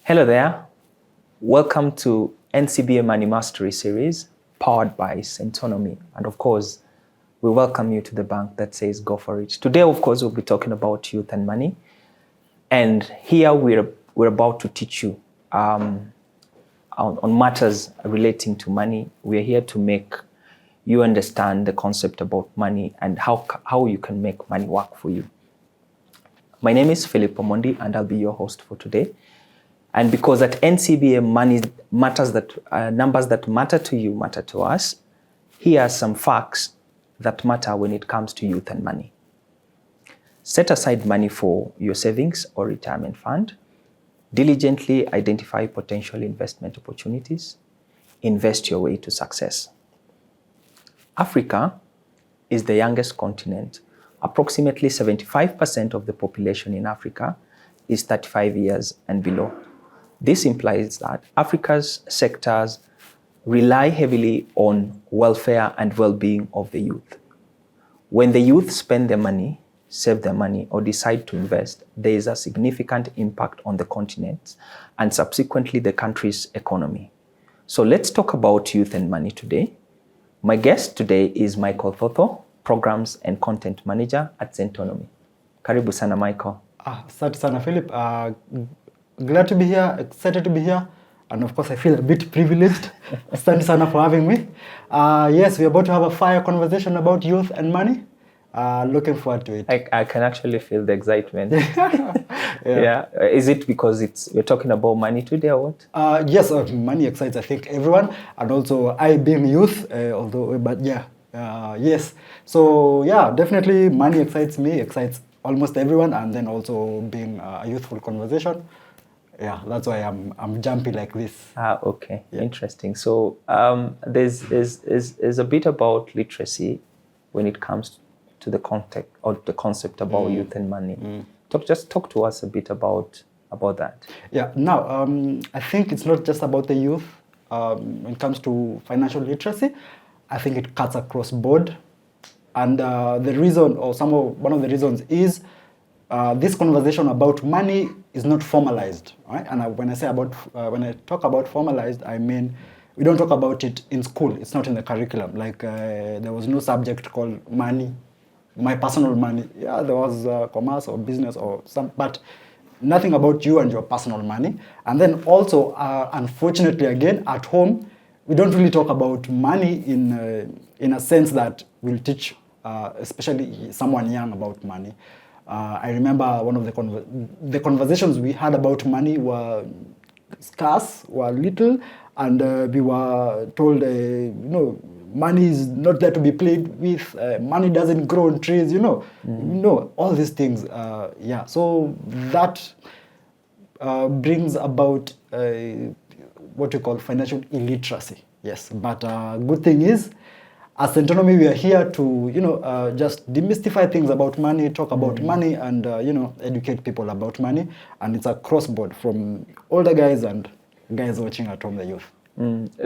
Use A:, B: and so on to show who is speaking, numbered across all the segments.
A: Hello there. Welcome to NCBA Money Mastery Series powered by Thotho. And of course, we welcome you to the bank that says go for it. Today, of course, we'll be talking about youth and money. And here we're about to teach you on matters relating to money. We're here to make you understand the concept about money and how you can make money work for you. My name is Phillip Omondi, and I'll be your host for today. And because at NCBA money matters, that numbers that matter to you matter to us, here are some facts that matter when it comes to youth and money. Set aside money for your savings or retirement fund. Diligently identify potential investment opportunities. Invest your way to success. Africa is the youngest continent. Approximately 75% of the population in Africa is 35 years and below. This implies that Africa's sectors rely heavily on welfare and well-being of the youth. When the youth spend their money, save their money, or decide to invest, there is a significant impact on the continent and subsequently the country's economy. So let's talk about youth and money today. My guest today is Thotho, Programs and Content Manager at Thotho. Karibu sana, Michael.
B: Asante sana, Philip. Glad to be here, excited to be here, and of course I feel a bit privileged. Thanks sana for having me. Yes, we're about to have a fire conversation about youth and money. Looking forward to it.
A: I can actually feel the excitement. Yeah. Is it because we're talking about money today or what?
B: Yes, money excites I think everyone, and also I being youth, yes. So yeah, definitely money excites me, excites almost everyone, and then also being a youthful conversation. Yeah, that's why I'm jumpy like this.
A: Okay, yeah. Interesting. So there's a bit about literacy when it comes to the context or the concept about youth and money. Just talk to us a bit about that.
B: Yeah. Now, I think it's not just about the youth. When it comes to financial literacy, I think it cuts across board, and the reason, or one of the reasons, is this conversation about money is not formalized, right? And when I talk about formalized, I mean we don't talk about it in school. It's not in the curriculum. Like there was no subject called money, my personal money. Yeah, there was commerce or business or some, but nothing about you and your personal money. And then also, unfortunately, again at home, we don't really talk about money in a sense that we'll teach, especially someone young, about money. I remember one of the conversations we had about money were scarce, were little, and we were told, money is not there to be played with. Money doesn't grow on trees, all these things. Yeah, so that brings about what we call financial illiteracy. Yes, but good thing is, as Thotho, we are here to, just demystify things about money, talk about money, and, educate people about money. And it's a cross-board from older guys and guys watching at home, the youth.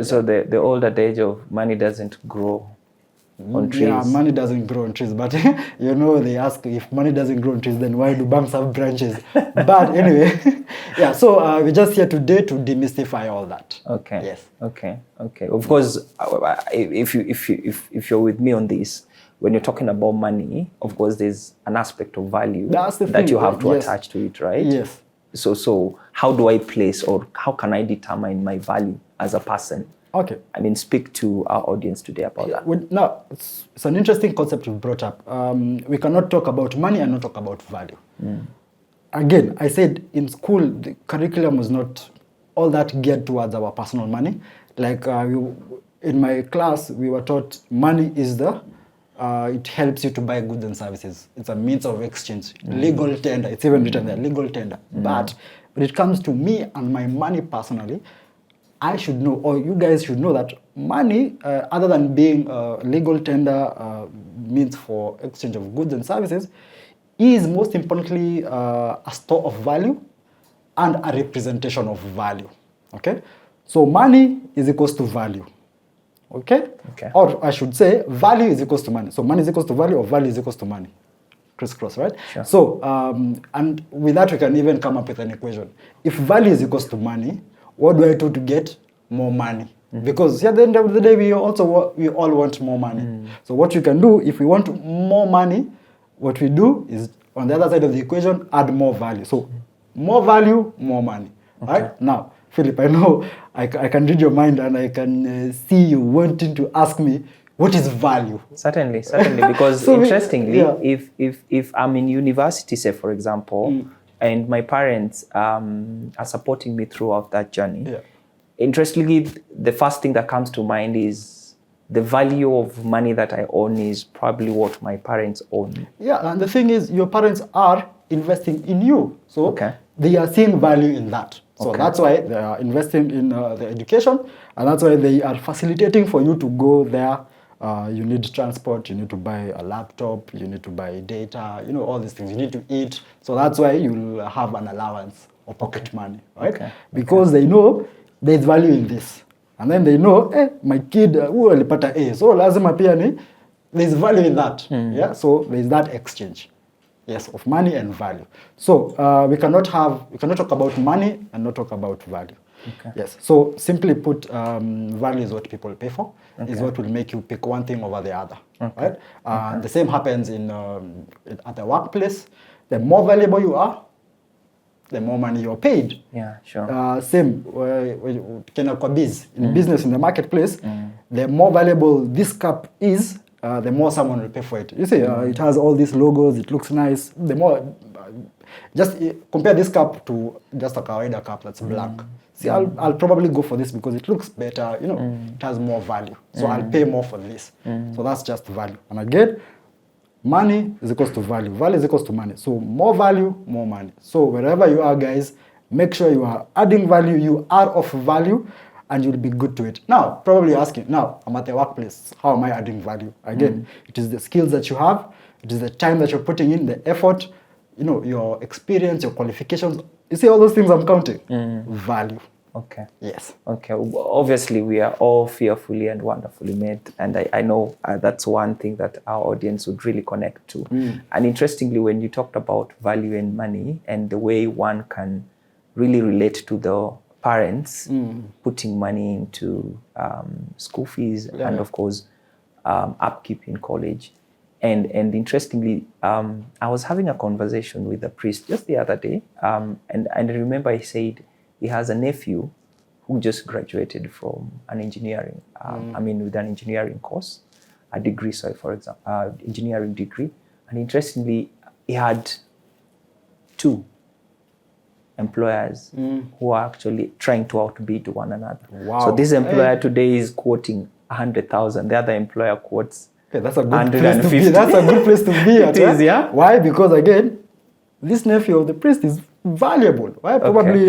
A: So the old adage of money doesn't grow on trees.
B: Yeah, money doesn't grow on trees. But, they ask if money doesn't grow on trees, then why do banks have branches? But anyway, yeah, so we're just here today to demystify all that.
A: Okay.
B: Yes.
A: Okay. Of course, if you're with me on this, when you're talking about money, of course, there's an aspect of value that you have to attach to it, right?
B: Yes.
A: So how do I place, or how can I determine my value as a person?
B: Okay.
A: I mean, speak to our audience today about that.
B: Now, it's an interesting concept you brought up. We cannot talk about money and not talk about value. Again, I said in school, the curriculum was not all that geared towards our personal money. Like in my class, we were taught money is it helps you to buy goods and services. It's a means of exchange, legal tender. It's even written there, legal tender. But when it comes to me and my money personally, I should know, or you guys should know, that money, other than being a legal tender means for exchange of goods and services, is most importantly a store of value and a representation of value. Okay, so money is equals to value. Okay?
A: Okay.
B: Or I should say, value is equals to money. So money is equals to value, or value is equals to money. Crisscross, right?
A: Sure.
B: So, and with that, we can even come up with an equation. If value is equals to money, what do I do to get more money? Because at the end of the day, we all want more money. So what you can do, if we want more money, what we do is, on the other side of the equation, add more value. So more value, more money.
A: Okay.
B: Right? Now, Philip, I know I can read your mind, and I can see you wanting to ask me, what is value?
A: Certainly, because
B: So
A: interestingly,
B: yeah.
A: if I'm in university, say for example, and my parents are supporting me throughout that journey,
B: Yeah.
A: interestingly, the first thing that comes to mind is the value of money that I own is probably what my parents own.
B: Yeah, and the thing is, your parents are investing in you. So
A: Okay.
B: they are seeing value in that. So
A: Okay.
B: that's why they are investing in the education, and that's why they are facilitating for you to go there. You need transport, you need to buy a laptop, you need to buy data, you know, all these things. You need to eat. So that's why you'll have an allowance or pocket money, right?
A: Okay.
B: Because they know there's value in this. And then they know, my kid, alipata A, so lazima pia ni, there's value in that. Yeah, so there's that exchange. Yes, of money and value. So we cannot talk about money and not talk about value.
A: Okay.
B: Yes. So simply put, value is what people pay for. Is what will make you pick one thing over the other.
A: Okay.
B: Right? The same happens at the workplace. The more valuable you are, the more money you're paid.
A: Yeah, sure.
B: Same in business, in the marketplace, the more valuable this cup is, the more someone will pay for it. You see, it has all these logos, it looks nice. The more, just compare this cup to just a kawaida cup that's blank. See, I'll probably go for this because it looks better, you know, it has more value. So I'll pay more for this. So that's just value. And again, money is equals to value. Value is equals to money. So more value, more money. So wherever you are, guys, make sure you are adding value, you are of value, and you'll be good to it. Now, probably asking, now, I'm at the workplace. How am I adding value? Again, it is the skills that you have. It is the time that you're putting in, the effort, you know, your experience, your qualifications. You see all those things I'm counting? Value.
A: Okay.
B: Yes.
A: Okay. Obviously, we are all fearfully and wonderfully made, and I know that's one thing that our audience would really connect to. And interestingly, when you talked about value and money and the way one can really relate to the parents putting money into school fees and, of course, upkeep in college. And interestingly, I was having a conversation with a priest just the other day, and I remember he said he has a nephew who just graduated from an engineering, with an engineering course, a degree, for example, engineering degree. And interestingly, he had two employers who are actually trying to outbid one another.
B: Wow.
A: So this employer today is quoting 100,000. The other employer quotes
B: that's a good place to be.
A: 150.
B: That's a good place to be at.
A: It is, yeah.
B: Why? Because again, this nephew of the priest is valuable. Why? Probably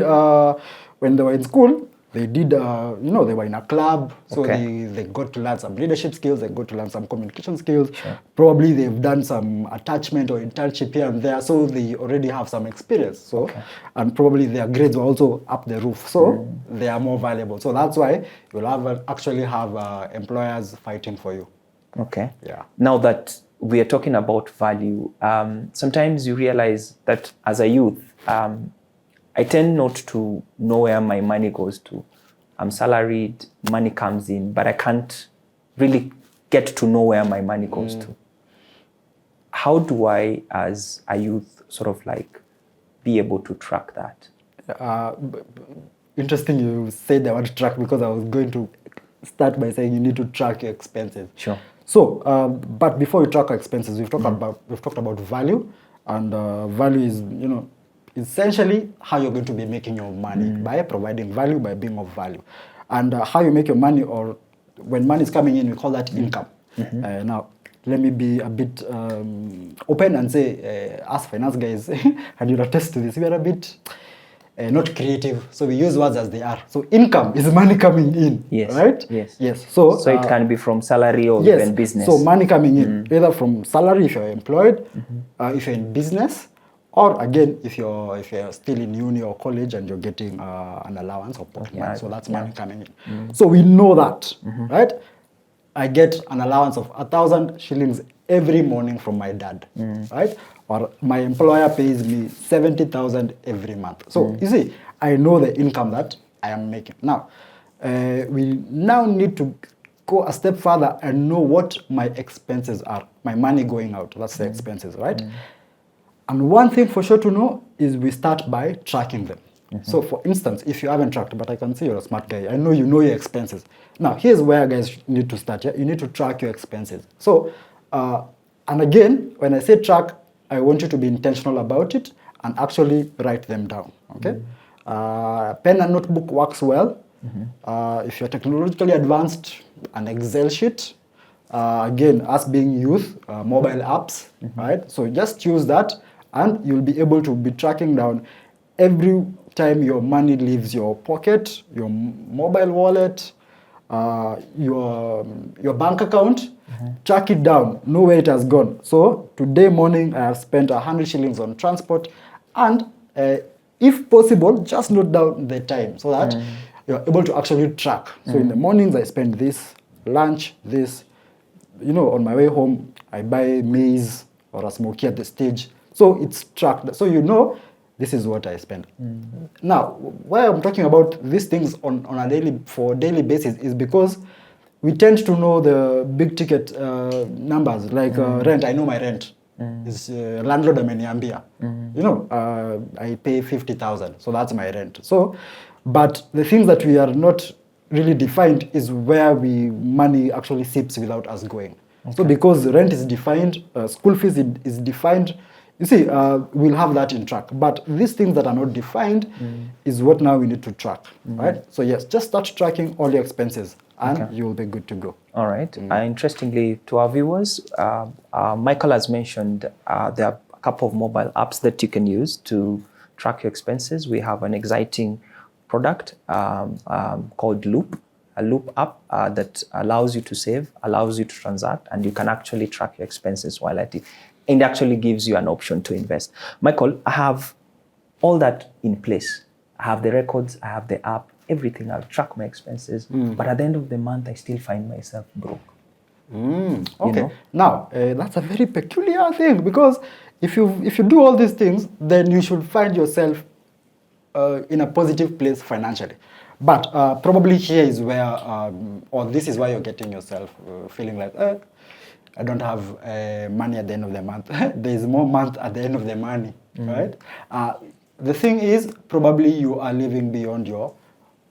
B: when they were in school, they did, they were in a club. So they got to learn some leadership skills. They got to learn some communication skills. Sure. Probably they've done some attachment or internship here and there. So they already have some experience. So, and probably their grades were also up the roof. So they are more valuable. So that's why you'll actually have employers fighting for you.
A: Okay.
B: Yeah.
A: Now that we are talking about value, sometimes you realize that as a youth, I tend not to know where my money goes to. I'm salaried, money comes in, but I can't really get to know where my money goes to. How do I, as a youth, sort of like be able to track that?
B: Interesting you said the word track, because I was going to start by saying you need to track your expenses.
A: Sure.
B: So, but before we track our expenses, we've talked about value, and value is, essentially how you're going to be making your money by providing value, by being of value, and how you make your money, or when money is coming in, we call that income. Now, let me be a bit open and say, as finance guys, and you'll attest to this, we are a bit not creative. So we use words as they are. So income is money coming in,
A: Yes.
B: right?
A: Yes.
B: Yes. So
A: it can be from salary or
B: yes.
A: even business.
B: So money coming in, either from salary if you're employed, if you're in business, or again if you're still in uni or college and you're getting an allowance or pocket money. So that's money coming in. So we know that, right? I get an allowance of 1,000 shillings every morning from my dad, right? Or my employer pays me 70,000 every month. So you see, I know the income that I am making. Now, we now need to go a step further and know what my expenses are, my money going out. That's the expenses, right? And one thing for sure to know is we start by tracking them. So for instance, if you haven't tracked, but I can see you're a smart guy, I know you know your expenses. Now, here's where guys need to start. Yeah? You need to track your expenses. So, and again, when I say track, I want you to be intentional about it and actually write them down, okay? Pen and notebook works well. If you're technologically advanced, an Excel sheet. Again, us being youth, mobile apps, right? So just use that and you'll be able to be tracking down every time your money leaves your pocket, your mobile wallet, your bank account, track it down, know where it has gone. So today morning I have spent 100 shillings on transport, and if possible, just note down the time so that you're able to actually track. So in the mornings I spend this, lunch this, you know, on my way home I buy maize or a smoky at the stage. So it's tracked. So you know this is what I spend. Now, why I'm talking about these things on a daily basis is because we tend to know the big ticket numbers, like rent. I know my rent is landlord ameniambia. You know, I pay 50,000, so that's my rent. So, but the things that we are not really defined is where money actually sips without us going. Okay. So because rent is defined, school fees is defined. You see, we'll have that in track. But these things that are not defined is what now we need to track, right? So yes, just start tracking all your expenses and you'll be good to go.
A: All right. Interestingly, to our viewers, Michael has mentioned there are a couple of mobile apps that you can use to track your expenses. We have an exciting product called Loop, a Loop app that allows you to save, allows you to transact, and you can actually track your expenses while at it. And actually gives you an option to invest. Michael, I have all that in place. I have the records, I have the app, everything. I'll track my expenses. But at the end of the month, I still find myself broke.
B: Okay.
A: You know?
B: Now, that's a very peculiar thing, because if you do all these things, then you should find yourself in a positive place financially. But probably here is where, or this is why you're getting yourself feeling like, I don't have money at the end of the month. There is more month at the end of the money, right? The thing is, probably you are living beyond your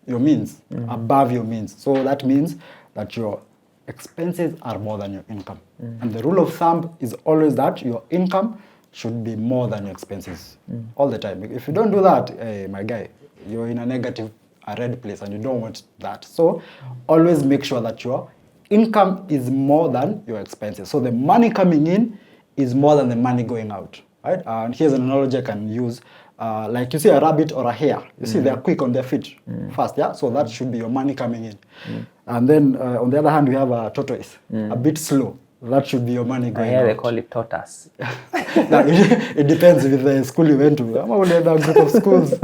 B: means, above your means. So that means that your expenses are more than your income. And the rule of thumb is always that your income should be more than your expenses all the time. If you don't do that, hey, my guy, you're in a negative, a red place, and you don't want that. So always make sure that your income is more than your expenses. So the money coming in is more than the money going out, right? And here's an analogy I can use. Like you see a rabbit or a hare. You see they're quick on their feet, fast, yeah? So that should be your money coming in. And then on the other hand, we have a tortoise, a bit slow. That should be your money going out.
A: They call it tortoise.
B: Now, it depends with the school you went to. I'm only in a group of schools.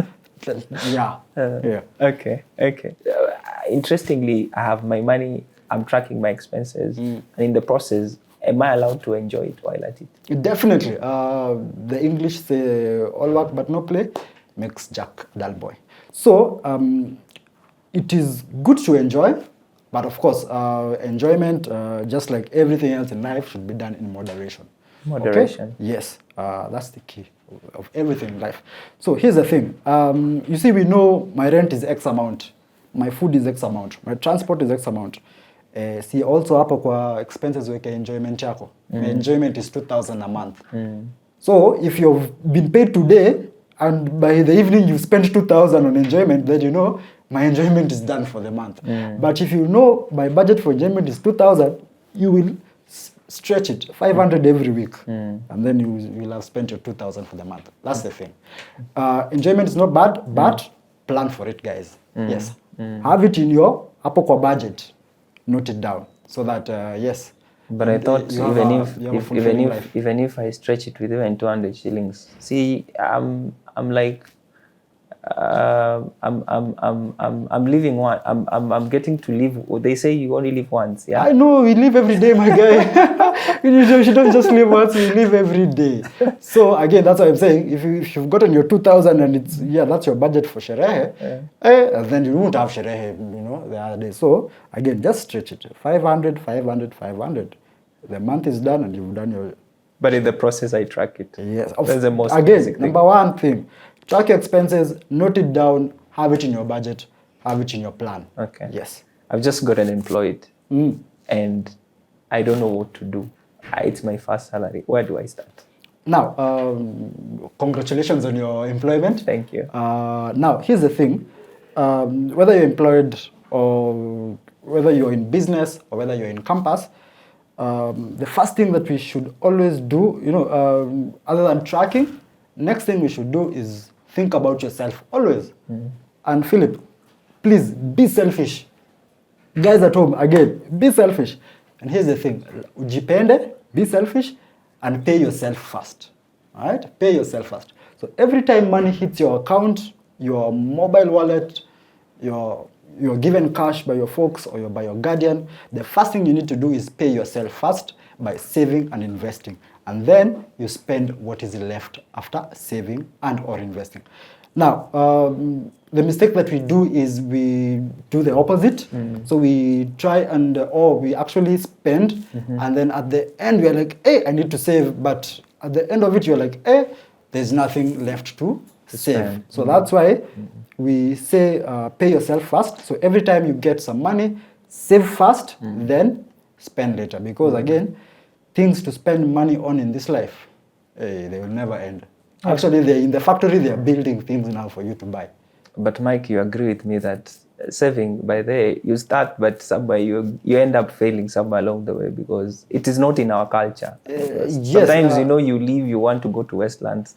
B: Yeah.
A: Okay. Interestingly, I have my money, I'm tracking my expenses, and in the process, am I allowed to enjoy it while at it?
B: Definitely. The English say all work but no play makes Jack a dull boy. So it is good to enjoy, but of course, enjoyment, just like everything else in life, should be done in moderation.
A: Moderation?
B: Okay? Yes, that's the key of everything in life. So here's the thing. You see, we know my rent is X amount, my food is X amount, my transport is X amount. See, also hapo kwa expenses weke enjoyment yako. My enjoyment is 2,000 a month. So if you've been paid today and by the evening you've spent 2,000 on enjoyment, then you know my enjoyment is done for the month. But if you know my budget for enjoyment is 2,000, you will stretch it, 500 every week, and then you will have spent your 2,000 for the month. That's the thing. Enjoyment is not bad, but plan for it, guys. Yes, have it in your hapo kwa budget, note it down so that yes.
A: But I thought even if I stretch it with even 200 shillings, see, I'm like. I'm living one. I'm getting to live. They say you only live once. Yeah.
B: I know we live every day, my guy. you don't just live once. You live every day. So again, that's what I'm saying. If you've gotten your 2,000 and that's your budget for sherehe, then you won't have sherehe, the other day. So again, just stretch it. 500, 500, 500. The month is done and you've done your.
A: But in the process, I track it.
B: Yes.
A: That's the most
B: basic thing. Number one thing. Track your expenses, note it down, have it in your budget, have it in your plan.
A: Okay.
B: Yes.
A: I've just gotten employed and I don't know what to do. It's my first salary. Where do I start?
B: Now, congratulations on your employment.
A: Thank you.
B: Now, here's the thing. Whether you're employed or whether you're in business or whether you're in campus, the first thing that we should always do, other than tracking, next thing we should do is think about yourself always. And Phillip, please be selfish. Guys at home, again, be selfish. And here's the thing, ujipende, be selfish, and pay yourself first. All right? Pay yourself first. So every time money hits your account, your mobile wallet, your given cash by your folks or by your guardian, the first thing you need to do is pay yourself first by saving and investing. And then you spend what is left after saving and or investing. Now, the mistake that we do is we do the opposite. So we try and, we actually spend, and then at the end we're like, hey, I need to save, but at the end of it you're like, hey, there's nothing left to save. So that's why we say pay yourself first. So every time you get some money, save first, then spend later. Because again, things to spend money on in this life, they will never end. Actually, they're in the factory, they're building things now for you to buy.
A: But Mike, you agree with me that saving, by the way, you start, but somewhere you end up failing somewhere along the way because it is not in our culture. Sometimes, you leave, you want to go to Westlands,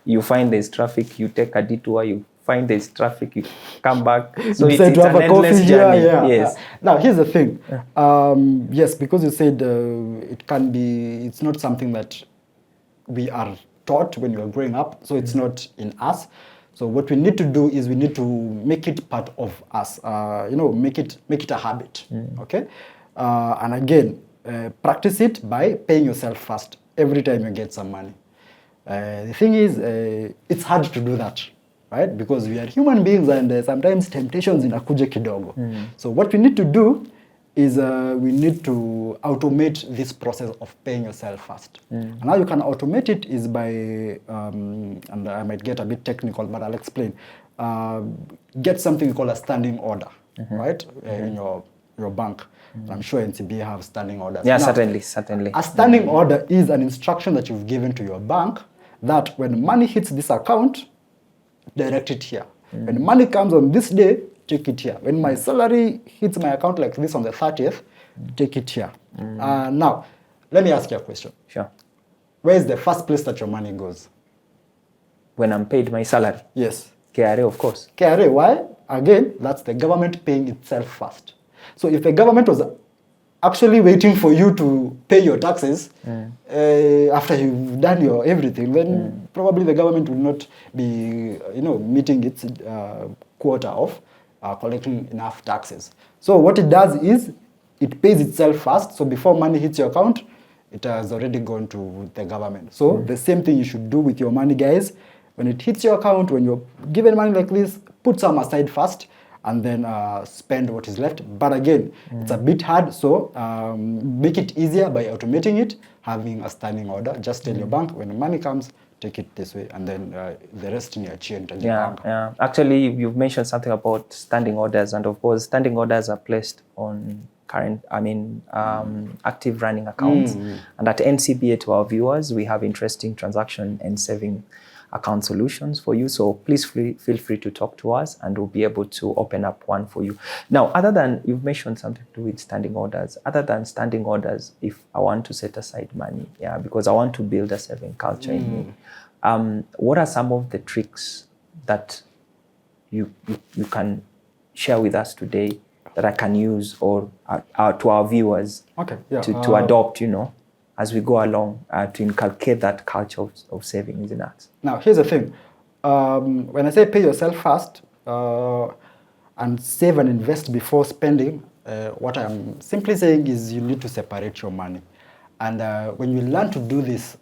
A: you find there's traffic, you take a detour, you find there's traffic, you come back. So it's an endless journey. Yes.
B: Now, here's the thing. Yes, because you said it's not something that we are taught when you are growing up, so it's not in us. So what we need to do is we need to make it part of us, make it a habit, okay? And again, practice it by paying yourself first every time you get some money. The thing is, it's hard to do that, right? Because we are human beings and sometimes temptations inakuja kidogo. So what we need to do is we need to automate this process of paying yourself first. And how you can automate it is by, and I might get a bit technical, but I'll explain. Get something called a standing order, right? In your bank. I'm sure NCBA have standing orders.
A: Yeah,
B: now,
A: certainly.
B: A standing order is an instruction that you've given to your bank that when money hits this account, direct it here. When money comes on this day, take it here. When my salary hits my account like this on the 30th, take it here. Now, let me ask you a question.
A: Sure.
B: Where is the first place that your money goes?
A: When I'm paid my salary?
B: Yes.
A: KRA, of course.
B: KRA, why? Again, that's the government paying itself first. So if the government was actually waiting for you to pay your taxes after you've done your everything, then probably the government will not be, meeting its quota of collecting enough taxes. So what it does is it pays itself first. So before money hits your account, it has already gone to the government. So the same thing you should do with your money, guys. When it hits your account, when you're given money like this, put some aside first and then spend what is left. But again, it's a bit hard. So make it easier by automating it, having a standing order. Just tell your bank when the money comes, take it this way, and then the rest in your chain.
A: Yeah. Actually, you've mentioned something about standing orders, and of course, standing orders are placed on active running accounts. And at NCBA, to our viewers, we have interesting transaction and saving account solutions for you. So please feel free to talk to us, and we'll be able to open up one for you. Now, other than, you've mentioned something to do with standing orders. Other than standing orders, if I want to set aside money, because I want to build a saving culture in me, what are some of the tricks that you can share with us today that I can use, or to our viewers, to adopt, as we go along, to inculcate that culture of savings in us?
B: Now, here's the thing. When I say pay yourself first and save and invest before spending, what I'm simply saying is you need to separate your money. And when you learn to do this,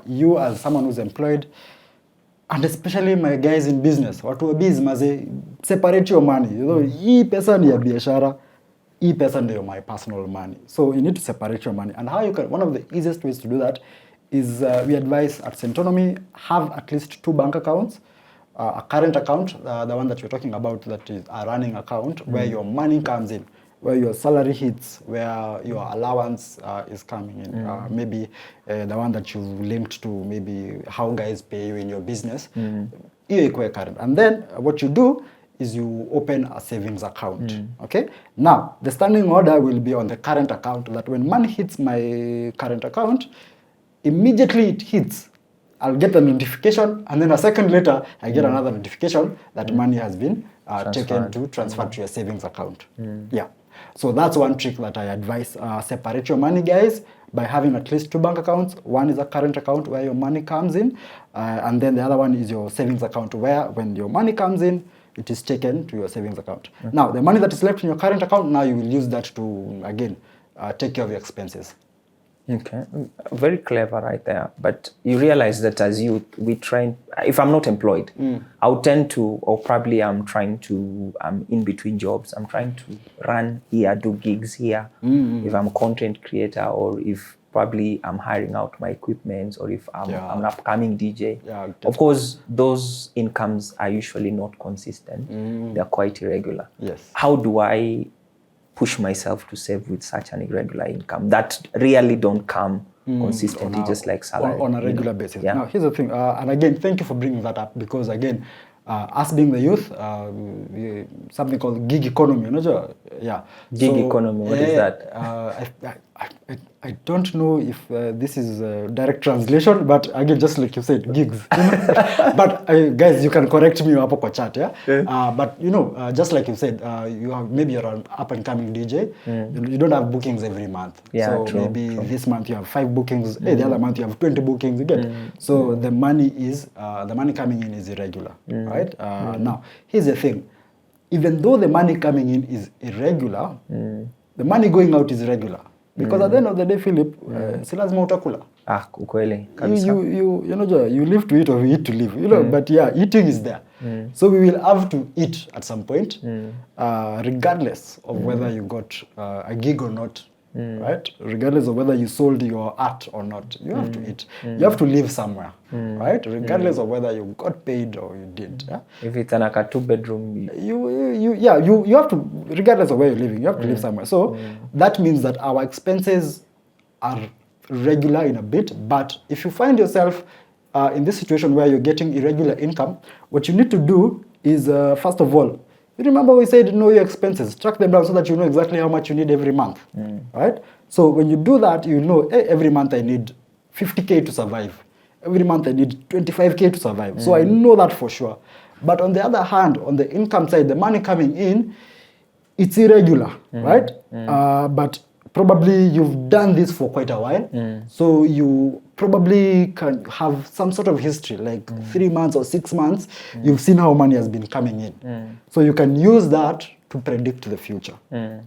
B: you as someone who's employed, and especially my guys in business, watu wa biz maze, separate your money. Hii pesa ni ya biashara, hii pesa ndio my personal money. So you need to separate your money. And how you can, one of the easiest ways to do that is we advise at Centonomy, have at least 2 bank accounts. A current account, the one that you're talking about, that is a running account, where your money comes in, where your salary hits, where your allowance is coming in. Maybe the one that you linked to maybe how guys pay you in your business. Current. And then what you do is you open a savings account. Okay? Now, the standing order will be on the current account, that when money hits my current account, immediately it hits, I'll get a notification, and then a second later, I get another notification that money has been transferred to your savings account. Yeah. So that's one trick that I advise. Separate your money, guys, by having at least 2 bank accounts. One is a current account where your money comes in, and then the other one is your savings account, where when your money comes in, it is taken to your savings account. Now, the money that is left in your current account, now you will use that to, again, take care of your expenses.
A: Okay, very clever right there. But you realize that as youth, we try, if I'm not employed, I'll tend to, or probably I'm trying to, I'm in between jobs, I'm trying to run here, do gigs here. If I'm a content creator, or if probably I'm hiring out my equipment, or if I'm an upcoming DJ. Of course, those incomes are usually not consistent. They're quite irregular.
B: Yes.
A: How do I push myself to save with such an irregular income that really don't come consistently, just like salary?
B: On a regular basis. Now, here's the thing. And again, thank you for bringing that up, because again, us being the youth, something called gig economy.
A: Gig economy, what is that?
B: I don't know if this is a direct translation, but again, just like you said, gigs. But guys, you can correct me hapo kwa chat, but just like you said, maybe you're an up-and-coming DJ. You don't have bookings every month. So maybe this month you have 5 bookings. The other month you have 20 bookings. You get. So the money coming in is irregular, right? Now, here's the thing. Even though the money coming in is irregular, the money going out is regular. Because at the end of the day, Philip, si lazima utakula.
A: Ukweli.
B: You live to eat, or we eat to live. But eating is there. So we will have to eat at some point, regardless of whether you got a gig or not. Right? Regardless of whether you sold your art or not, you have to eat. You have to live somewhere, right? Regardless of whether you got paid or you didn't.
A: If it's an 2-bedroom,
B: you have to, regardless of where you're living, you have to live somewhere. So that means that our expenses are regular in a bit. But if you find yourself in this situation where you're getting irregular income, what you need to do is, first of all, you remember we said know your expenses, track them down so that you know exactly how much you need every month, right? So when you do that, you know, hey, every month I need 50K to survive. Every month I need 25K to survive. So I know that for sure. But on the other hand, on the income side, the money coming in, it's irregular, right? But probably you've done this for quite a while. So you probably can have some sort of history, like 3 months or 6 months, you've seen how money has been coming in. So you can use that to predict the future,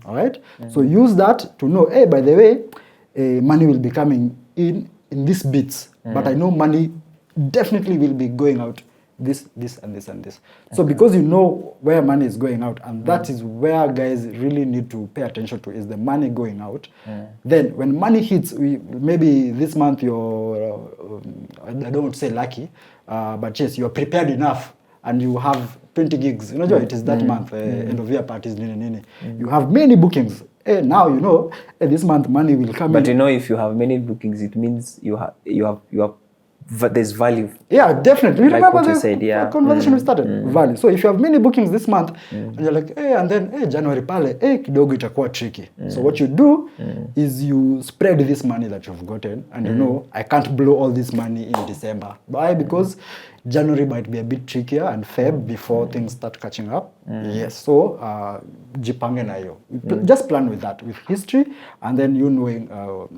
B: all right? So use that to know, hey, by the way, money will be coming in these bits, but I know money definitely will be going out this, and this, and this. So because you know where money is going out, and that is where guys really need to pay attention to, is the money going out. Then when money hits, maybe this month you're, I don't want to say lucky, but yes, you're prepared enough and you have 20 gigs. You know, it is that month, end of year parties, you have many bookings. Now you know, this month money will come in.
A: But you know, if you have many bookings, it means you have there's value.
B: Yeah, definitely. You
A: Like
B: remember
A: what you
B: the
A: said, yeah.
B: conversation we started? Value. So if you have many bookings this month, and you're like, hey, and then, hey, January pale, hey, kidogo itakuwa tricky. So what you do is you spread this money that you've gotten, and you know, I can't blow all this money in December. Why? Because January might be a bit trickier and Feb before things start catching up. Yes. So, jipange na yo. Just plan with that, with history, and then you knowing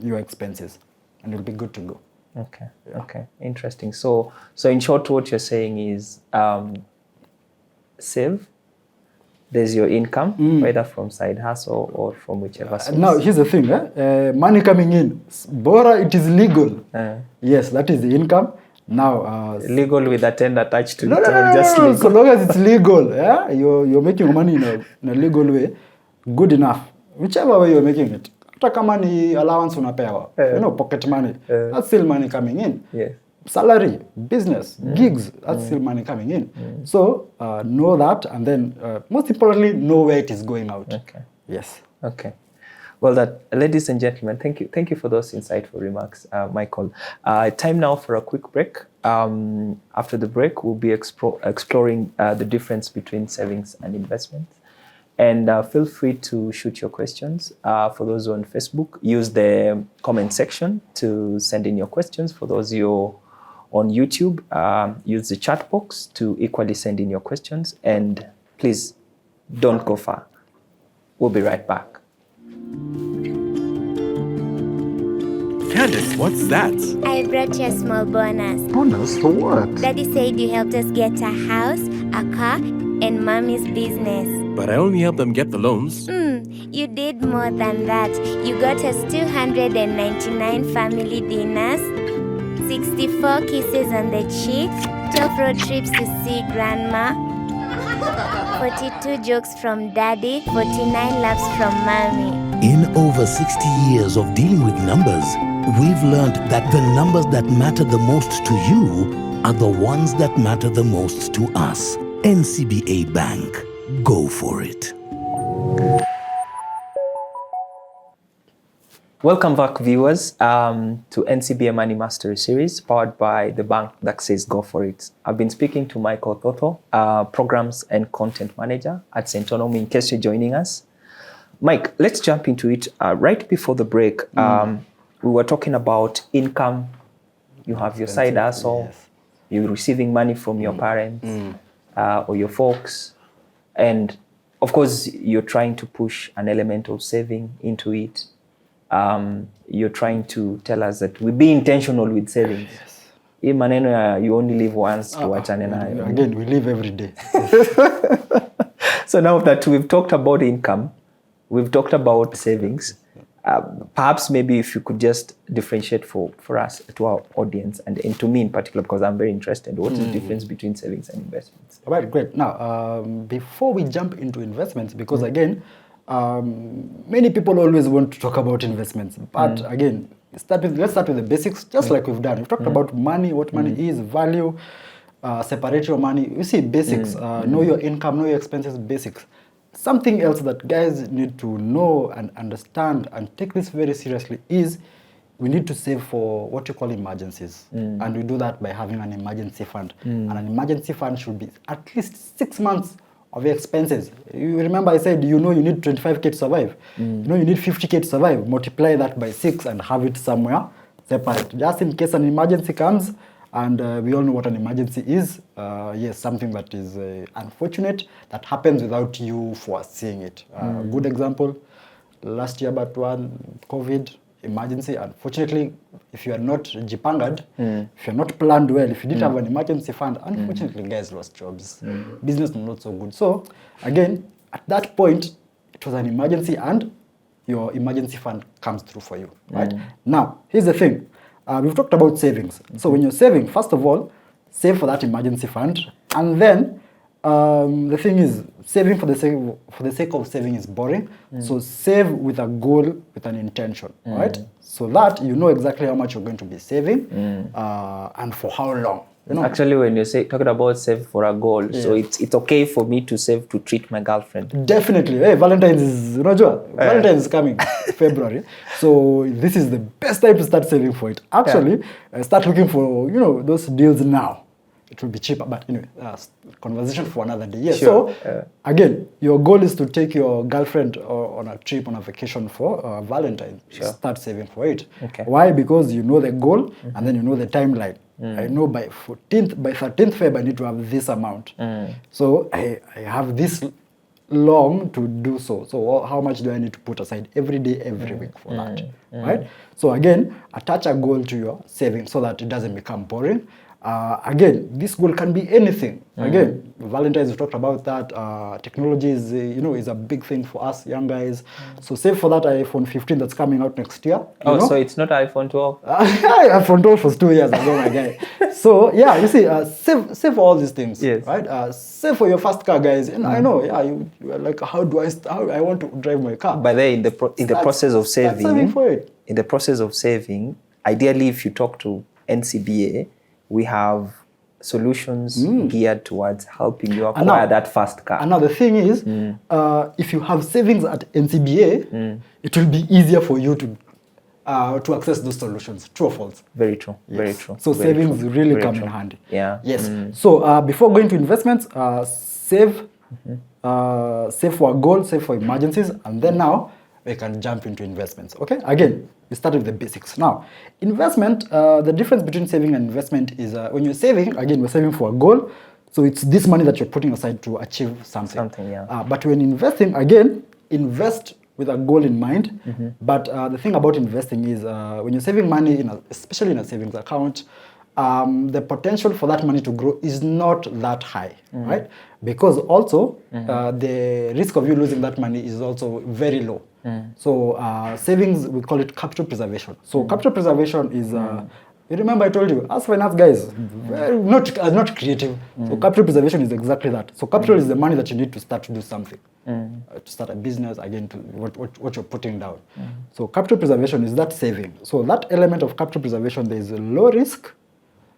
B: your expenses, and you'll be good to go.
A: Okay. Yeah. Okay. Interesting. So in short, what you're saying is save. There's your income, whether from side hustle or from whichever source.
B: Now, here's the thing. Money coming in. Bora, it is legal. Yes, that is the income. Now,
A: legal with a ten attached to
B: no,
A: it,
B: no,
A: or
B: no,
A: just
B: no, no.
A: legal?
B: So long as it's legal, yeah, you're making money in a legal way, good enough. Whichever way you're making it. Hata kama ni allowance unapewa, you know, pocket money, that's still money coming in.
A: Yes.
B: Salary, business, gigs, that's still money coming in. So know that, and then most importantly, know where it is going out.
A: Okay.
B: Yes.
A: Okay. Well, ladies and gentlemen, thank you for those insightful remarks, Michael. Time now for a quick break. After the break, we'll be exploring the difference between savings and investments. And feel free to shoot your questions. For those who are on Facebook, use the comment section to send in your questions. For those you on YouTube, use the chat box to equally send in your questions. And please don't go far. We'll be right back.
C: Candace, what's that?
D: I brought you a small bonus.
C: Bonus for what?
D: Daddy said you helped us get a house, a car, and Mommy's business.
C: But I only helped them get the loans.
D: You did more than that. You got us 299 family dinners, 64 kisses on the cheek, 12 road trips to see Grandma, 42 jokes from Daddy, 49 laughs from Mommy.
E: In over 60 years of dealing with numbers, we've learned that the numbers that matter the most to you are the ones that matter the most to us. NCBA Bank. Go for it.
A: Welcome back, viewers, to NCBA Money Mastery Series, powered by the bank that says go for it. I've been speaking to Michael Thotho, Programs and Content Manager at Thotho, in case you're joining us. Mike, let's jump into it. Right before the break, we were talking about income. You have your side hustle. Yes. You're receiving money from your parents or your folks. And of course, you're trying to push an element of saving into it. You're trying to tell us that we be intentional with savings. Yes. You only live once to wachane nayo.
B: Again, we live every day.
A: So now that we've talked about income, we've talked about savings, perhaps maybe if you could just differentiate for us, to our audience, and to me in particular, because I'm very interested, what is the difference between savings and investments?
B: All right, great. Now, before we jump into investments, because again, many people always want to talk about investments, but again, let's start with the basics, just like we've done. We've talked about money, what money is, value, separate your money. You see, basics, know your income, know your expenses, basics. Something else that guys need to know and understand and take this very seriously is we need to save for what you call emergencies. And we do that by having an emergency fund. And an emergency fund should be at least 6 months of your expenses. You remember I said, you need 25K to survive. You need 50K to survive. Multiply that by 6 and have it somewhere separate. Just in case an emergency comes, and we all know what an emergency is. Yes, something that is unfortunate, that happens without you foreseeing it. Good example, last year but one, COVID, emergency. Unfortunately, if you are not jipangad, if you're not planned well, if you didn't have an emergency fund, unfortunately guys lost jobs. Business not so good. So again, at that point, it was an emergency and your emergency fund comes through for you, right? Now, here's the thing. We've talked about savings. So when you're saving, first of all, save for that emergency fund. And then the thing is, saving for the sake of saving is boring. So save with a goal, with an intention, right? So that you know exactly how much you're going to be saving and for how long. You know?
A: Actually, when you say talking about save for a goal, so it's okay for me to save to treat my girlfriend.
B: Definitely. Hey, Valentine's is, Valentine's is coming February. So this is the best time to start saving for it. Actually, start looking for, those deals now. It will be cheaper, but conversation for another day. Yes.
A: Sure.
B: So again, your goal is to take your girlfriend on a trip, on a vacation for Valentine's.
A: Sure.
B: Start saving for it.
A: Okay.
B: Why? Because you know the goal and then you know the timeline. I know by 13th Feb I need to have this amount. So I have this long to do so. So how much do I need to put aside every day, every week for that? Right? So again, attach a goal to your savings so that it doesn't become boring. Again, this goal can be anything. Again, Valentine's, we talked about that. Technology is, is a big thing for us young guys. So save for that iPhone 15 that's coming out next year.
A: So it's not iPhone 12?
B: iPhone 12 was 2 years ago, my guy. So yeah, you see, save for all these things,
A: yes.
B: right? Save for your first car, guys. And I know, you are like, how I want to drive my car.
A: But then in the process of saving,
B: for it.
A: in the process of saving, ideally, if you talk to NCBA, we have solutions geared towards helping you acquire that first car.
B: And now the thing is, if you have savings at NCBA, it will be easier for you to access those solutions. True or false?
A: Very true.
B: Yes.
A: Very true.
B: So
A: very
B: savings
A: true.
B: really
A: very
B: come
A: true.
B: in handy.
A: Yeah.
B: Yes. So before going to investments, save for a goal, save for emergencies, and then now we can jump into investments. Okay. Again, we start with the basics. Now, investment. The difference between saving and investment is when you're saving, again, we're saving for a goal. So it's this money that you're putting aside to achieve something. But when investing, again, invest with a goal in mind. But the thing about investing is when you're saving money, especially in a savings account, the potential for that money to grow is not that high, right? Because also the risk of you losing that money is also very low. So savings, we call it capital preservation. So capital preservation is, you remember I told you, as finance guys, not creative. So capital preservation is exactly that. So capital is the money that you need to start to do something. To start a business, again, to what you're putting down. So capital preservation is that saving. So that element of capital preservation, there is a low risk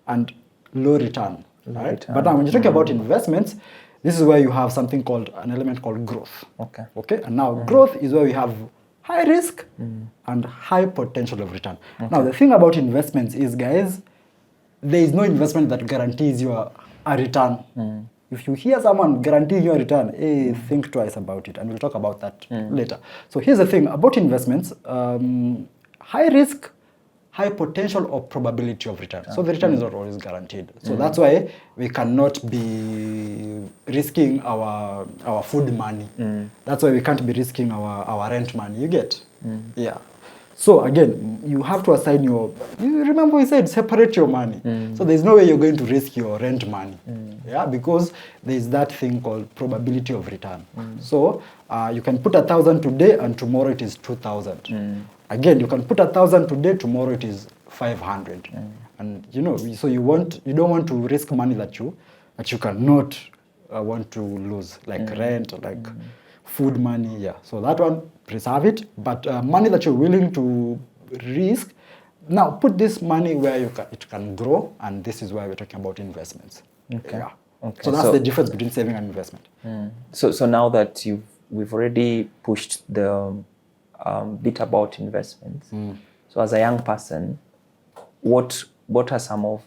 B: and low return. Right? But now when you're talking about investments, this is where you have something called an element called growth. Okay. And now growth is where we have high risk and high potential of return. Now the thing about investments is, guys, there is no investment that guarantees you a return. If you hear someone guaranteeing you a return, think twice about it, and we'll talk about that later. So here's the thing about investments: high risk, high potential or probability of return. So the return is not always guaranteed. So that's why we cannot be risking our food money. That's why we can't be risking our rent money. You get? Yeah. So again, you have to assign you remember we said separate your money. So there's no way you're going to risk your rent money. Yeah, because there's that thing called probability of return. So you can put 1,000 today and tomorrow it is 2,000. Again, you can put 1,000 today, tomorrow it is 500. And so you don't want to risk money that you cannot want to lose, like rent, like food money. Yeah. So that one, preserve it. But money that you're willing to risk, now put this money where it can grow, and this is why we're talking about investments.
A: Okay.
B: Yeah.
A: Okay.
B: So that's the difference between saving and investment.
A: So now that we've already pushed the bit about investments. So as a young person, what are some of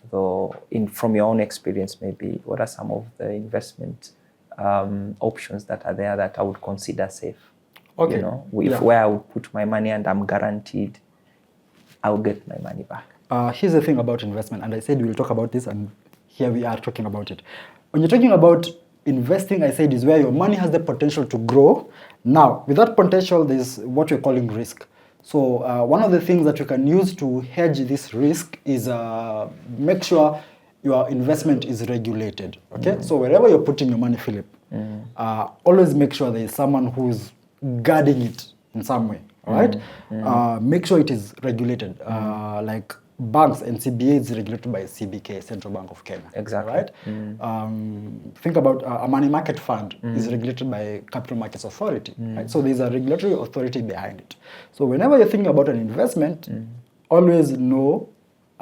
A: from your own experience maybe, what are some of the investment options that are there that I would consider safe?
B: Okay.
A: Where I would put my money and I'm guaranteed I'll get my money back.
B: Here's the thing about investment, and I said we'll talk about this, and here we are talking about it. When you're talking about investing, I said, is where your money has the potential to grow. Now, with that potential, there's what we're calling risk. So one of the things that you can use to hedge this risk is make sure your investment is regulated. Okay. So wherever you're putting your money, Philip, always make sure there is someone who's guarding it in some way. All right. Make sure it is regulated. Like banks, NCBA is regulated by CBK, Central Bank of Kenya.
A: Exactly.
B: Right. Think about a money market fund is regulated by Capital Markets Authority. Right? So there's a regulatory authority behind it. So whenever you're thinking about an investment, always know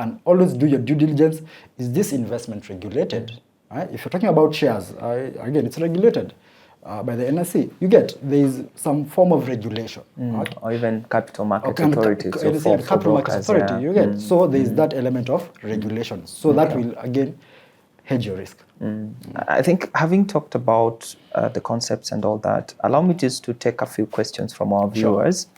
B: and always do your due diligence. Is this investment regulated? Right? If you're talking about shares, again, it's regulated by the NSE. You get, there is some form of regulation. Right?
A: Or even capital market
B: Or
A: authority. So for
B: capital market
A: brokers,
B: authority,
A: yeah.
B: you get. So there is that element of regulation. So that will, again, hedge your risk.
A: I think having talked about the concepts and all that, allow me just to take a few questions from our viewers.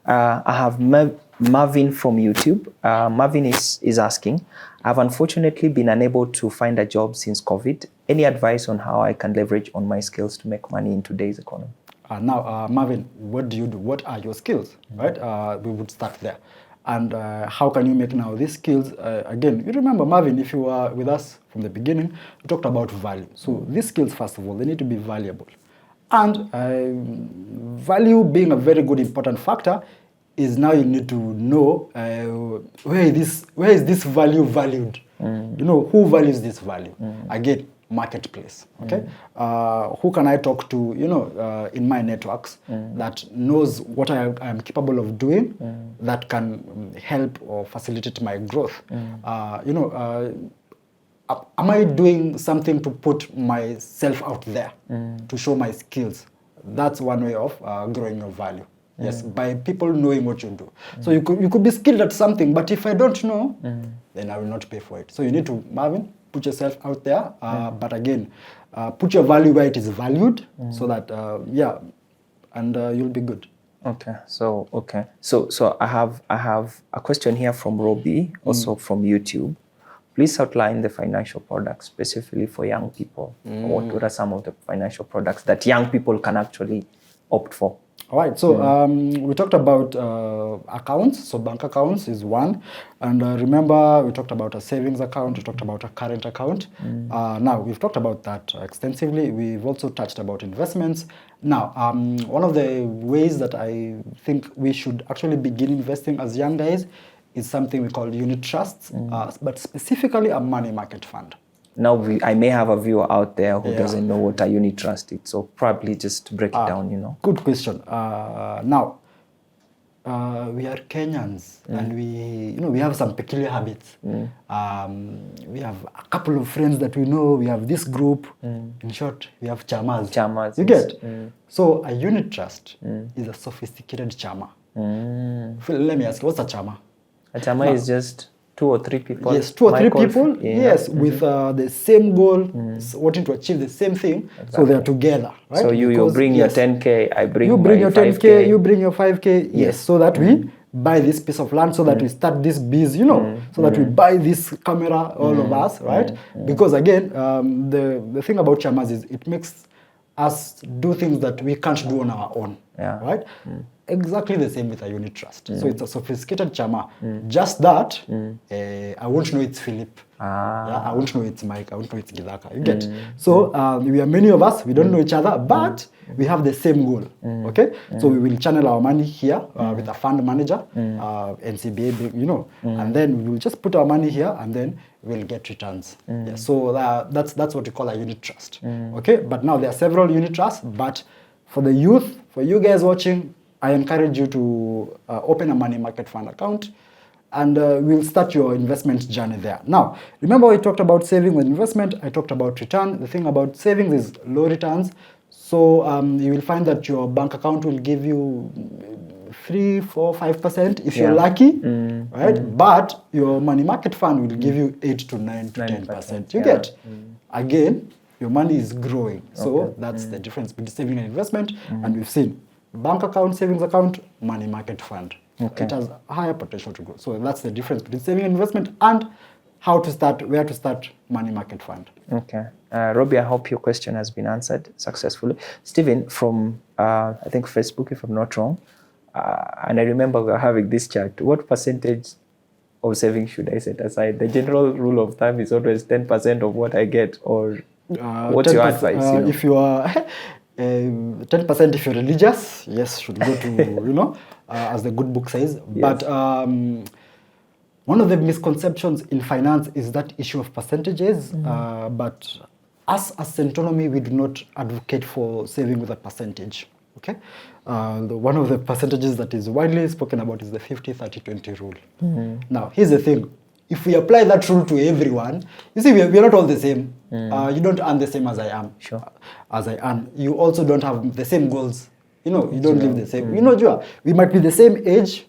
A: I have Marvin from YouTube. Marvin is asking, I've unfortunately been unable to find a job since COVID. Any advice on how I can leverage on my skills to make money in today's economy?
B: Now, Marvin, what do you do? What are your skills? Right? We would start there. And how can you make now these skills? Again, you remember, Marvin, if you were with us from the beginning, we talked about value. So these skills, first of all, they need to be valuable. And value being a very good important factor is now you need to know where is this value valued? You know, who values this value? Again, marketplace, okay? Who can I talk to, you know, in my networks that knows what I am capable of doing that can help or facilitate my growth? You know, am I doing something to put myself out there to show my skills? That's one way of growing your value. Yes, by people knowing what you do. So you could be skilled at something, but if I don't know, then I will not pay for it. So you need to, Marvin, put yourself out there, but again, put your value where it is valued, so that and you'll be good.
A: Okay. So I have a question here from Robbie, also from YouTube. Please outline the financial products specifically for young people. What are some of the financial products that young people can actually opt for?
B: All right, so we talked about accounts. So bank accounts is one. And remember, we talked about a savings account, we talked about a current account. Now, we've talked about that extensively. We've also touched about investments. Now, one of the ways that I think we should actually begin investing as young guys is something we call unit trusts, but specifically a money market fund.
A: Now, I may have a viewer out there who doesn't know what a unit trust is, so probably just break it down, you know.
B: Good question. Now, we are Kenyans, and we have some peculiar habits. We have a couple of friends that we know. We have this group. In short, we have chamas.
A: Chamas.
B: You get? So a unit trust is a sophisticated chama. Phil, let me ask you, what's a chama?
A: A chama is just 2 or 3 people.
B: Yes, 2 or 3 people. Yes, with the same goal, wanting to achieve the same thing. Exactly. So they are together, right?
A: So you bring your 10K, I bring
B: you bring
A: my
B: your 10K, you bring your 5K. Yes, so that we buy this piece of land, so that we start this biz, you know, so that we buy this camera, all of us, right? Because again, the thing about chamas is it makes us do things that we can't do on our own, right? Exactly the same with a unit trust. So it's a sophisticated chama. Just that, I won't know it's Phillip. I won't know it's Mike. I won't know it's Gidaka. You get? So we are many of us. We don't know each other, but we have the same goal. Okay? So we will channel our money here with a fund manager, NCBA, you know, and then we will just put our money here, and then we'll get returns. So that's what we call a unit trust. Okay? But now there are several unit trusts, but for the youth, for you guys watching, I encourage you to open a money market fund account, and we'll start your investment journey there. Now, remember we talked about saving and investment. I talked about return. The thing about savings is low returns. So you will find that your bank account will give you 3, 4, 5% if you're lucky, right? But your money market fund will give you 8 to 9 to 10%. You get? Again, your money is growing. So that's the difference between saving and investment. And we've seen bank account, savings account, money market fund. It has higher potential to grow. So that's the difference between saving and investment, and how to start, where to start money market fund.
A: Okay. Robbie, I hope your question has been answered successfully. Stephen from, I think Facebook, if I'm not wrong, and I remember we were having this chat, what percentage of savings should I set aside? The general rule of thumb is always 10% of what I get, or what's your advice? You know?
B: If you are 10% if you're religious, yes, should go to, you know, as the good book says. Yes. But one of the misconceptions in finance is that issue of percentages. But us as Centonomy, we do not advocate for saving with a percentage. Okay, one of the percentages that is widely spoken about is the 50-30-20 rule. Now, here's the thing: if we apply that rule to everyone, you see, we are not all the same. You don't earn the same as I am.
A: Sure.
B: As I earn. You also don't have the same goals. You know, you don't live the same. You know, Joa, we might be the same age,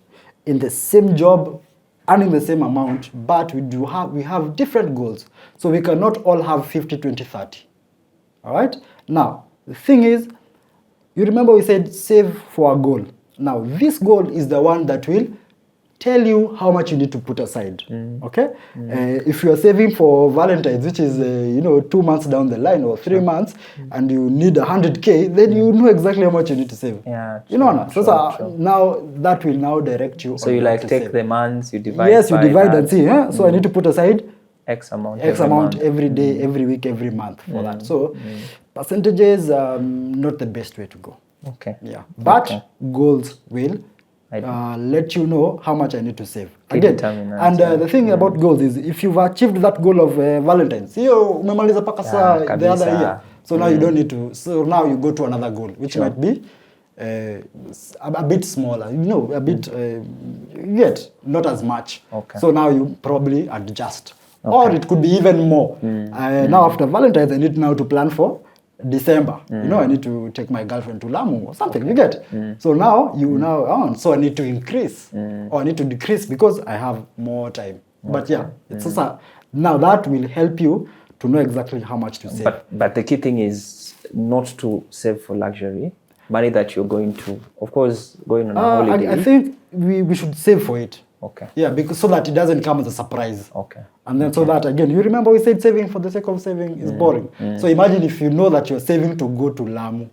B: in the same job, earning the same amount, but we have different goals. So we cannot all have 50, 20, 30. All right? Now, the thing is, you remember we said save for a goal. Now, this goal is the one that will tell you how much you need to put aside. Okay? If you are saving for Valentine's, which is 2 months down the line or 3 months, and you need 100K, then you know exactly how much you need to save.
A: Yeah,
B: you know, so now that will now direct you.
A: So
B: on
A: you
B: what
A: like
B: to
A: take
B: save.
A: the months, you divide.
B: Yes, you
A: by
B: divide
A: that.
B: and see. Huh? So I need to put aside
A: X amount.
B: every day, every week, every month for that. So percentages, not the best way to go.
A: Okay.
B: Yeah, but goals will let you know how much I need to save. Again, and the thing about goals is if you've achieved that goal of Valentine's, umemaliza paka saa the other year. So now you don't need to. So now you go to another goal, which might be a bit smaller. A bit yet not as much.
A: Okay.
B: So now you probably adjust, or it could be even more. Now after Valentine's, I need now to plan for December. I need to take my girlfriend to Lamu or something. You get? So now so I need to increase or I need to decrease because I have more time. But yeah, it's also, now that will help you to know exactly how much to save.
A: But the key thing is not to save for luxury. Money that you're going to, of course, going on a holiday.
B: I think we should save for it.
A: Okay.
B: Yeah, because so that it doesn't come as a surprise.
A: Okay.
B: And then so that, again, you remember we said saving for the sake of saving is boring. So imagine if you know that you're saving to go to Lamu.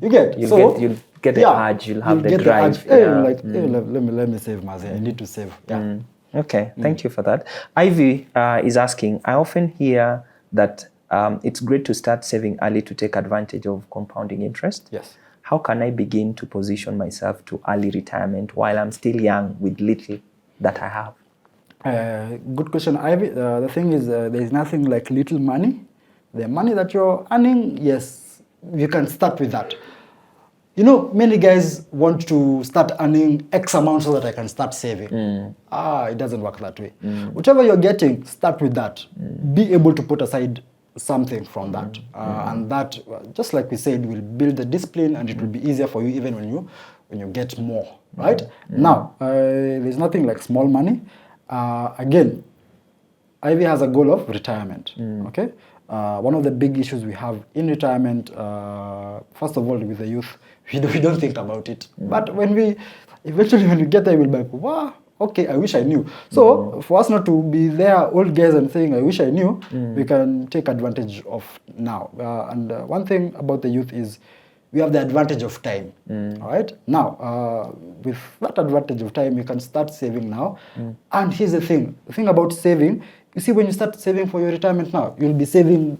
B: You get?
A: You'll get the urge, you'll have the drive.
B: Let me save, Mazi. I need to save. Yeah.
A: Okay, thank you for that. Ivy is asking, I often hear that it's great to start saving early to take advantage of compounding interest.
B: Yes.
A: How can I begin to position myself to early retirement while I'm still young with little that I have?
B: Good question, Ivy. The thing is, there is nothing like little money. The money that you're earning, yes, you can start with that. Many guys want to start earning X amount so that I can start saving. It doesn't work that way. Whichever you're getting, start with that. Be able to put aside something from that. And that, just like we said, will build the discipline and it will be easier for you even when you get more, right? Now, there's nothing like small money. Again, Ivy has a goal of retirement, okay? One of the big issues we have in retirement, first of all, with the youth, we don't think about it. But when we get there, we'll be like, wow, okay, I wish I knew. So for us not to be there, old guys, and saying, I wish I knew, we can take advantage of now. And one thing about the youth is we have the advantage of time. All right? Now, with that advantage of time, you can start saving now. And here's the thing about saving, you see, when you start saving for your retirement now, you'll be saving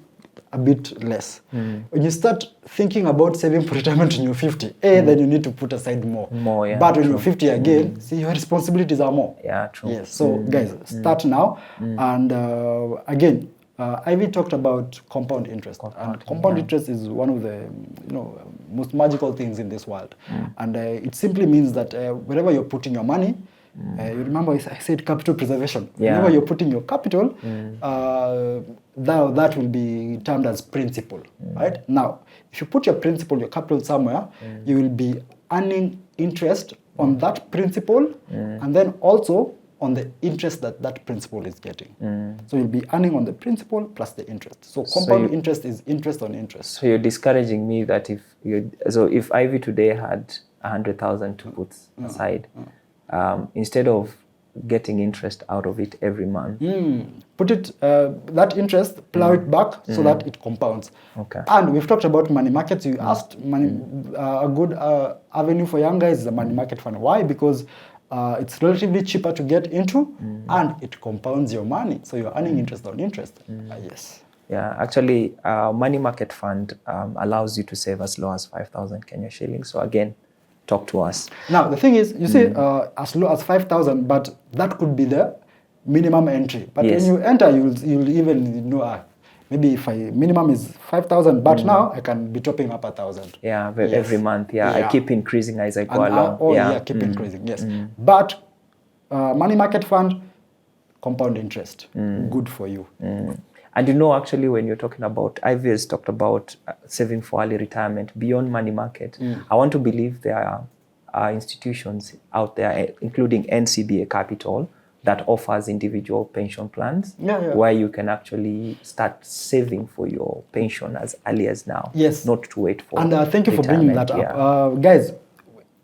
B: a bit less. When you start thinking about saving for retirement when you're 50, then you need to put aside more.
A: Yeah,
B: but when you're 50 again, see, your responsibilities are more.
A: Yeah, true.
B: Yes. So guys, start now. And again, Ivy talked about compound interest. And compound interest is one of the most magical things in this world. And it simply means that wherever you're putting your money, you remember I said capital preservation. Whenever you're putting your capital, that will be termed as principal, right? Now, if you put your capital somewhere, you will be earning interest on that principal and then also on the interest that principal is getting. So you'll be earning on the principal plus the interest. So compound interest is interest on interest.
A: So you're discouraging me that if Ivy today had 100,000 to put aside, instead of getting interest out of it every month,
B: put it that interest, plow it back so that it compounds.
A: Okay.
B: And we've talked about money markets. You asked money. A good avenue for young guys is a money market fund. Why? Because it's relatively cheaper to get into, and it compounds your money, so you're earning interest on interest. Yes.
A: Yeah, actually, money market fund allows you to save as low as 5,000 Kenya shillings. So again, talk to us.
B: Now, the thing is, you see, as low as 5,000, but that could be the minimum entry. But when you enter, you'll even know, maybe if minimum is 5,000, but now I can be topping up 1,000.
A: Yeah, every month. Yeah, I keep increasing as I go along.
B: Keep increasing, yes. But money market fund, compound interest. Good for you.
A: And you know, actually, when you're talking about, Ivy has talked about saving for early retirement beyond money market. I want to believe there are institutions out there, including NCBA Capital, that offers individual pension plans where you can actually start saving for your pension as early as now.
B: Yes.
A: Not to wait for
B: And thank you for bringing that up. Guys,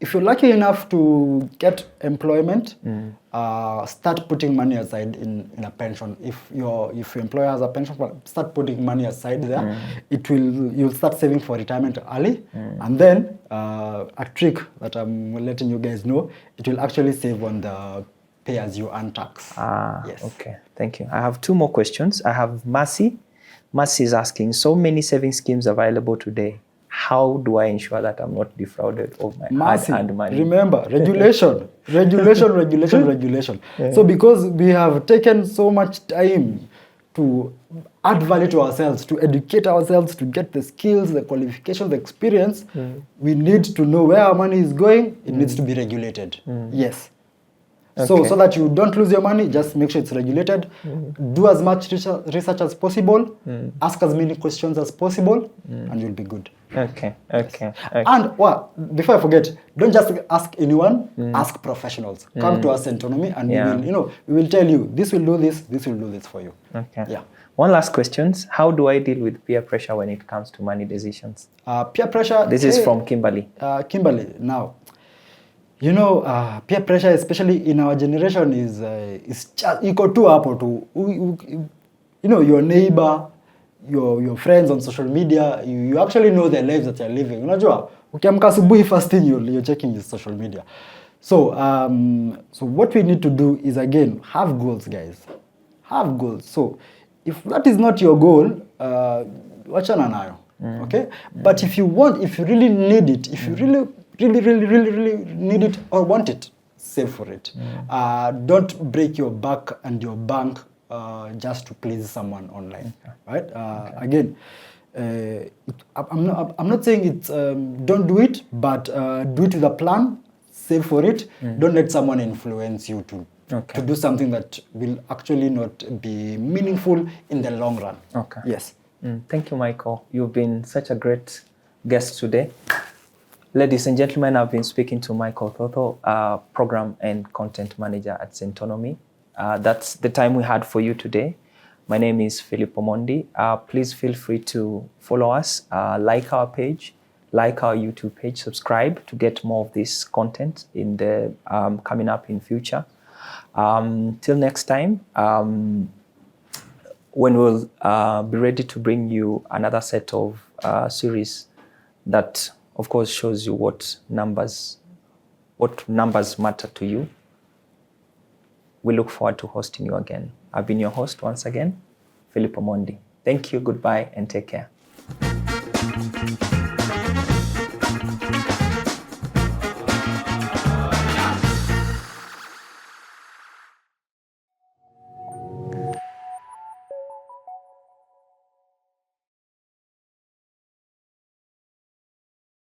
B: if you're lucky enough to get employment, start putting money aside in a pension. If your employer has a pension plan, start putting money aside there. You'll start saving for retirement early. And then a trick that I'm letting you guys know, it will actually save on the pay as you earn tax. Yes.
A: Okay, thank you. I have 2 more questions. I have Mercy. Mercy is asking, so many saving schemes available today. How do I ensure that I'm not defrauded of my hard-earned money?
B: Remember, regulation. So because we have taken so much time to add value to ourselves, to educate ourselves, to get the skills, the qualifications, the experience, we need to know where our money is going. It needs to be regulated. Yes. So that you don't lose your money, just make sure it's regulated. Do as much research as possible. Ask as many questions as possible, and you'll be good.
A: Okay.
B: And before I forget, don't just ask anyone. Ask professionals. Come to us, Autonomy, and we will tell you this will do this. This will do this for you.
A: Okay.
B: Yeah.
A: One last question: how do I deal with peer pressure when it comes to money decisions?
B: Peer pressure.
A: This is from Kimberly.
B: Kimberly, now. Peer pressure, especially in our generation, is just equal to hapo to your neighbor, your friends on social media. You actually know their lives that you're living. Unajua, ukiamka asubuhi, first thing you're checking is social media. So what we need to do is, again, have goals, guys. Have goals. So if that is not your goal, wachana nayo. Okay? But if you really need it, if you really need it or want it, save for it. Don't break your back and your bank just to please someone online, right? Again, I'm not saying it's don't do it, but do it with a plan. Save for it. Don't let someone influence you to do something that will actually not be meaningful in the long run.
A: Okay.
B: Yes.
A: Thank you, Michael. You've been such a great guest today. Ladies and gentlemen, I've been speaking to Michael Thotho, Program and Content Manager at Autonomy. That's the time we had for you today. My name is Phillip Omondi. Please feel free to follow us, like our page, like our YouTube page, subscribe to get more of this content in the coming up in future. Till next time, when we'll be ready to bring you another set of series that, of course, shows you what numbers matter to you. We look forward to hosting you again. I've been your host once again, Phillip Omondi. Thank you, goodbye, and take care.